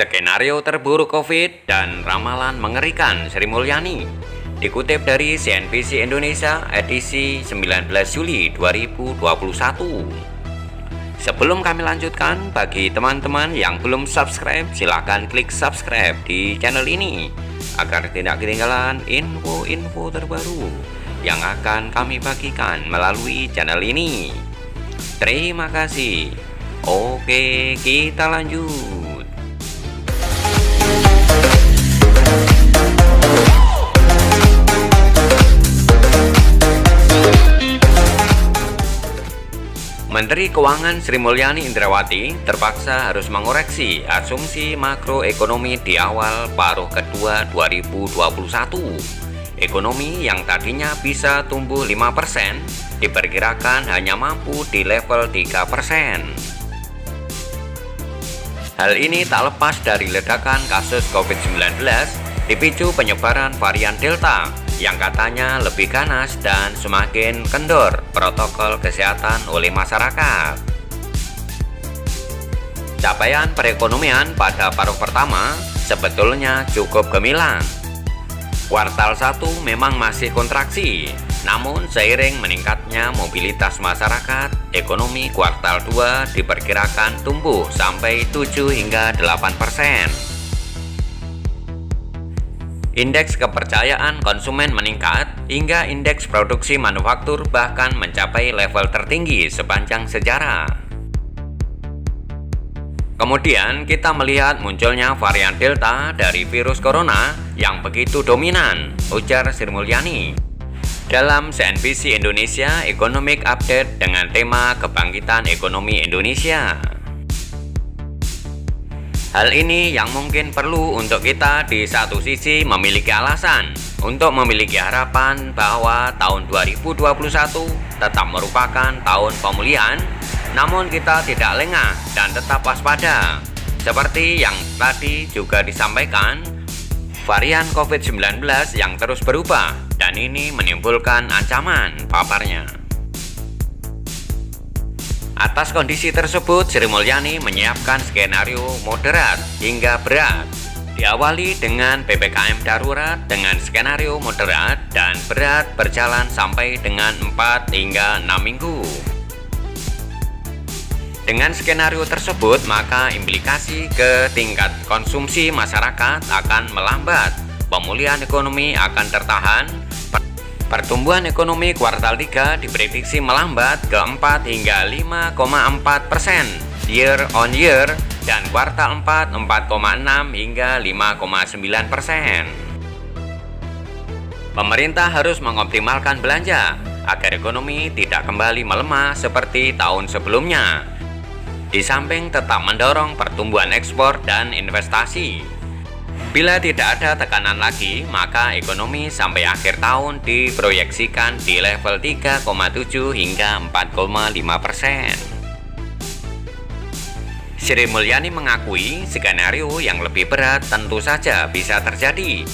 Skenario terburuk COVID dan ramalan mengerikan Sri Mulyani. Dikutip dari CNBC Indonesia edisi 19 Juli 2021. Sebelum kami lanjutkan, bagi teman-teman yang belum subscribe, silahkan klik subscribe di channel ini agar tidak ketinggalan info-info terbaru yang akan kami bagikan melalui channel ini. Terima kasih. Oke, kita lanjut. Menteri Keuangan Sri Mulyani Indrawati terpaksa harus mengoreksi asumsi makroekonomi di awal paruh kedua 2021. Ekonomi yang tadinya bisa tumbuh 5% diperkirakan hanya mampu di level 3%. Hal ini tak lepas dari ledakan kasus COVID-19 dipicu penyebaran varian Delta yang katanya lebih ganas dan semakin kendor protokol kesehatan oleh masyarakat. Capaian perekonomian pada paruh pertama sebetulnya cukup gemilang. Kuartal 1 memang masih kontraksi, namun seiring meningkatnya mobilitas masyarakat, ekonomi kuartal 2 diperkirakan tumbuh sampai 7 hingga 8%. Indeks kepercayaan konsumen meningkat hingga indeks produksi manufaktur bahkan mencapai level tertinggi sepanjang sejarah. Kemudian kita melihat munculnya varian Delta dari virus corona yang begitu dominan, ujar Sri Mulyani dalam CNBC Indonesia Economic Update dengan tema Kebangkitan Ekonomi Indonesia. Hal ini yang mungkin perlu untuk kita di satu sisi memiliki alasan untuk memiliki harapan bahwa tahun 2021 tetap merupakan tahun pemulihan, namun kita tidak lengah dan tetap waspada. Seperti yang tadi juga disampaikan, varian COVID-19 yang terus berubah dan ini menimbulkan ancaman, paparnya. Atas kondisi tersebut, Sri Mulyani menyiapkan skenario moderat hingga berat. Diawali dengan PPKM darurat dengan skenario moderat dan berat berjalan sampai dengan 4 hingga 6 minggu. Dengan skenario tersebut, maka implikasi ke tingkat konsumsi masyarakat akan melambat, pemulihan ekonomi akan tertahan. Pertumbuhan ekonomi kuartal 3 diprediksi melambat ke 4 hingga 5,4% year on year dan kuartal 4 4,6 hingga 5,9%. Pemerintah harus mengoptimalkan belanja agar ekonomi tidak kembali melemah seperti tahun sebelumnya. Di samping tetap mendorong pertumbuhan ekspor dan investasi. Bila tidak ada tekanan lagi, maka ekonomi sampai akhir tahun diproyeksikan di level 3,7 hingga 4,5%. Sri Mulyani mengakui skenario yang lebih berat tentu saja bisa terjadi.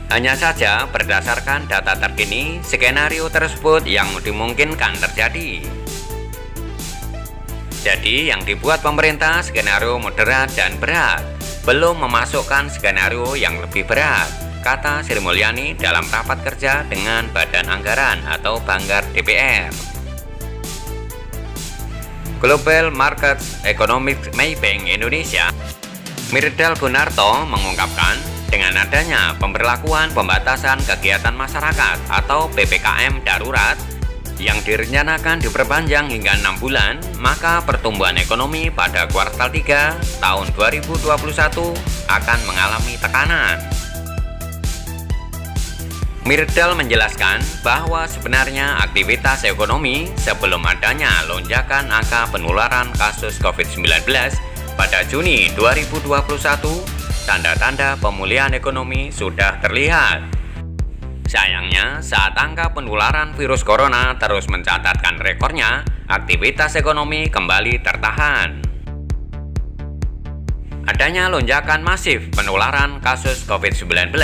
Hanya saja berdasarkan data terkini, skenario tersebut yang dimungkinkan terjadi. Jadi yang dibuat pemerintah skenario moderat dan berat, belum memasukkan skenario yang lebih berat, kata Sri Mulyani dalam rapat kerja dengan Badan Anggaran atau Banggar DPR. Global Markets Economic Maybank Indonesia, Mirdal Gunarto mengungkapkan, dengan adanya pemberlakuan pembatasan kegiatan masyarakat atau PPKM darurat yang direncanakan diperpanjang hingga 6 bulan, maka pertumbuhan ekonomi pada kuartal 3 tahun 2021 akan mengalami tekanan. Mirdal menjelaskan bahwa sebenarnya aktivitas ekonomi sebelum adanya lonjakan angka penularan kasus COVID-19 pada Juni 2021, tanda-tanda pemulihan ekonomi sudah terlihat. Sayangnya, saat angka penularan virus corona terus mencatatkan rekornya, aktivitas ekonomi kembali tertahan. Adanya lonjakan masif penularan kasus COVID-19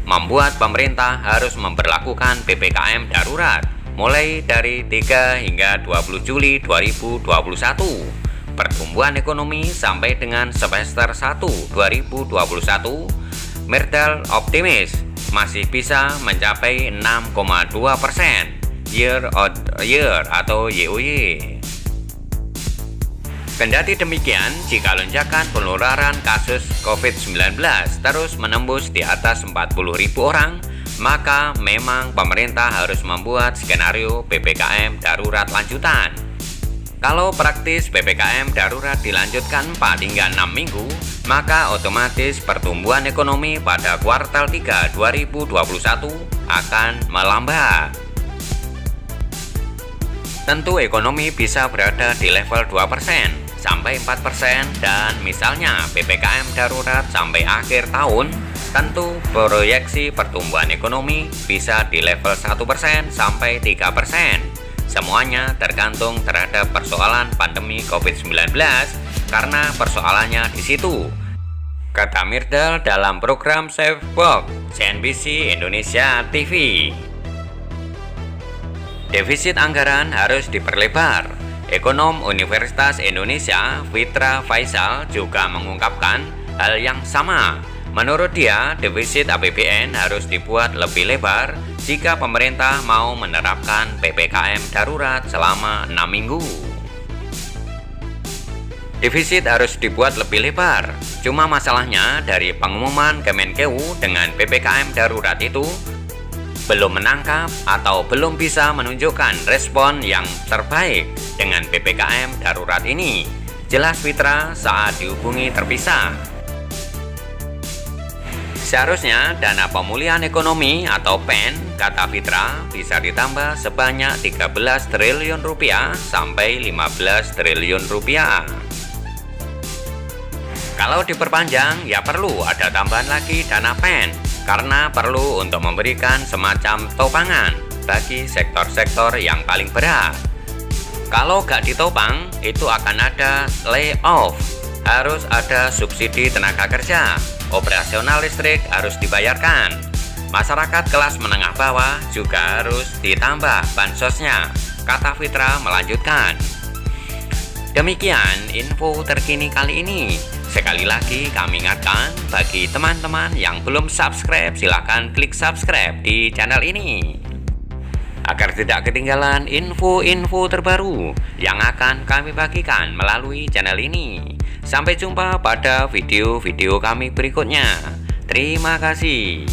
membuat pemerintah harus memberlakukan PPKM darurat mulai dari 3 hingga 20 Juli 2021. pertumbuhan ekonomi sampai dengan semester 1 2021, Mirdal optimis masih bisa mencapai 6,2% year on year atau YoY. Kendati demikian, jika lonjakan penularan kasus COVID-19 terus menembus di atas 40.000 orang, maka memang pemerintah harus membuat skenario PPKM darurat lanjutan. Kalau praktis PPKM darurat dilanjutkan 4 hingga 6 minggu, maka otomatis pertumbuhan ekonomi pada kuartal 3 2021 akan melambat. Tentu ekonomi bisa berada di level 2% sampai 4%, dan misalnya PPKM darurat sampai akhir tahun, tentu proyeksi pertumbuhan ekonomi bisa di level 1% sampai 3%. Semuanya tergantung terhadap persoalan pandemi COVID-19, karena persoalannya di situ, kata Mirdal dalam program Safe Box CNBC Indonesia TV. Defisit anggaran harus diperlebar. Ekonom Universitas Indonesia Fitra Faisal juga mengungkapkan hal yang sama. Menurut dia, defisit APBN harus dibuat lebih lebar jika pemerintah mau menerapkan PPKM darurat selama 6 minggu. Defisit harus dibuat lebih lebar. Cuma masalahnya dari pengumuman Kemenkeu dengan PPKM darurat itu belum menangkap atau belum bisa menunjukkan respon yang terbaik dengan PPKM darurat ini. Jelas Fitra saat dihubungi terpisah. Seharusnya dana pemulihan ekonomi atau PEN, kata Fitra, bisa ditambah sebanyak 13 triliun rupiah sampai 15 triliun rupiah. Kalau diperpanjang, ya perlu ada tambahan lagi dana PEN, karena perlu untuk memberikan semacam topangan bagi sektor-sektor yang paling berat. Kalau gak ditopang, itu akan ada layoff, harus ada subsidi tenaga kerja, operasional listrik harus dibayarkan, masyarakat kelas menengah bawah juga harus ditambah bansosnya, kata Fitra melanjutkan. Demikian info terkini kali ini. Sekali lagi kami ingatkan, bagi teman-teman yang belum subscribe, silahkan klik subscribe di channel ini agar tidak ketinggalan info-info terbaru yang akan kami bagikan melalui channel ini. Sampai jumpa pada video-video kami berikutnya. Terima kasih.